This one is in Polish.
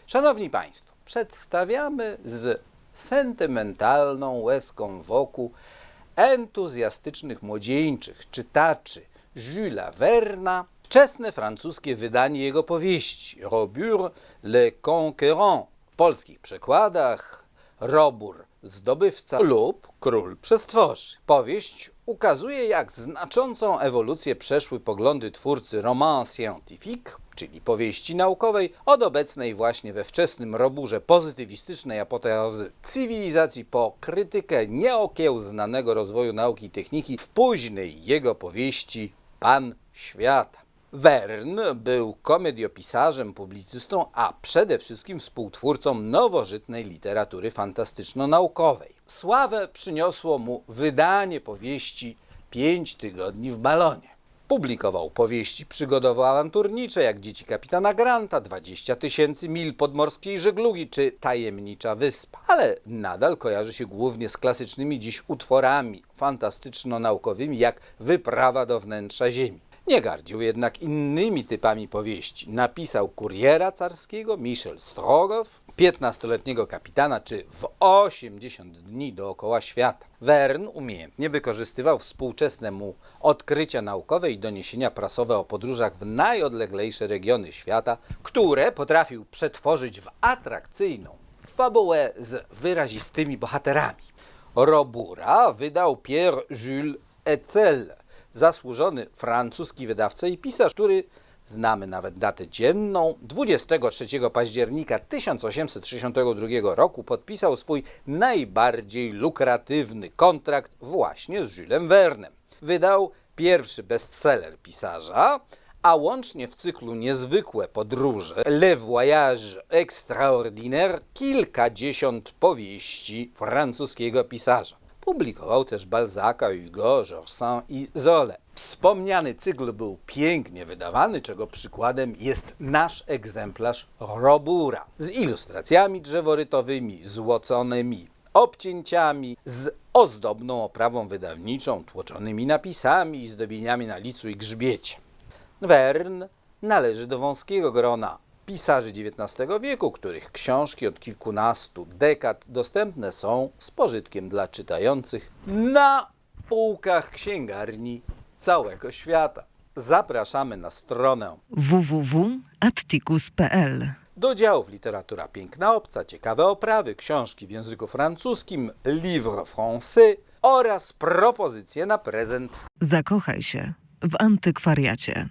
Szanowni Państwo, przedstawiamy z sentymentalną łezką wokół entuzjastycznych młodzieńczych czytaczy Julesa Verne'a wczesne francuskie wydanie jego powieści Robur le Conquérant, w polskich przekładach Robur zdobywca lub Król przestworzy. Powieść ukazuje, jak znaczącą ewolucję przeszły poglądy twórcy roman scientifique, czyli powieści naukowej, od obecnej właśnie we wczesnym Roburze pozytywistycznej apoteozy cywilizacji po krytykę nieokiełznanego rozwoju nauki i techniki w późnej jego powieści Pan Świata. Verne był komediopisarzem, publicystą, a przede wszystkim współtwórcą nowożytnej literatury fantastyczno-naukowej. Sławę przyniosło mu wydanie powieści 5 tygodni w balonie. Publikował powieści przygodowo-awanturnicze jak Dzieci kapitana Granta, 20 000 mil podmorskiej żeglugi czy Tajemnicza wyspa, ale nadal kojarzy się głównie z klasycznymi dziś utworami fantastyczno-naukowymi jak Wyprawa do wnętrza Ziemi. Nie gardził jednak innymi typami powieści. Napisał Kuriera carskiego, Michel Strogow, 15-letniego kapitana czy w 80 dni dookoła świata. Verne umiejętnie wykorzystywał współczesne mu odkrycia naukowe i doniesienia prasowe o podróżach w najodleglejsze regiony świata, które potrafił przetworzyć w atrakcyjną fabułę z wyrazistymi bohaterami. Robura wydał Pierre Jules Hetzel, zasłużony francuski wydawca i pisarz, który, znamy nawet datę dzienną, 23 października 1862 roku podpisał swój najbardziej lukratywny kontrakt właśnie z Julesem Verne'em. Wydał pierwszy bestseller pisarza, a łącznie w cyklu Niezwykłe podróże Le Voyage Extraordinaire kilkadziesiąt powieści francuskiego pisarza. Publikował też Balzaca, Hugo, Georges Sand i Zola. Wspomniany cykl był pięknie wydawany, czego przykładem jest nasz egzemplarz Robura z ilustracjami drzeworytowymi, złoconymi obcięciami, z ozdobną oprawą wydawniczą, tłoczonymi napisami i zdobieniami na licu i grzbiecie. Verne należy do wąskiego grona pisarzy XIX wieku, których książki od kilkunastu dekad dostępne są z pożytkiem dla czytających na półkach księgarni całego świata. Zapraszamy na stronę www.atticus.pl. do działów Literatura piękna obca, ciekawe oprawy, książki w języku francuskim, livre français oraz propozycje na prezent. Zakochaj się w antykwariacie.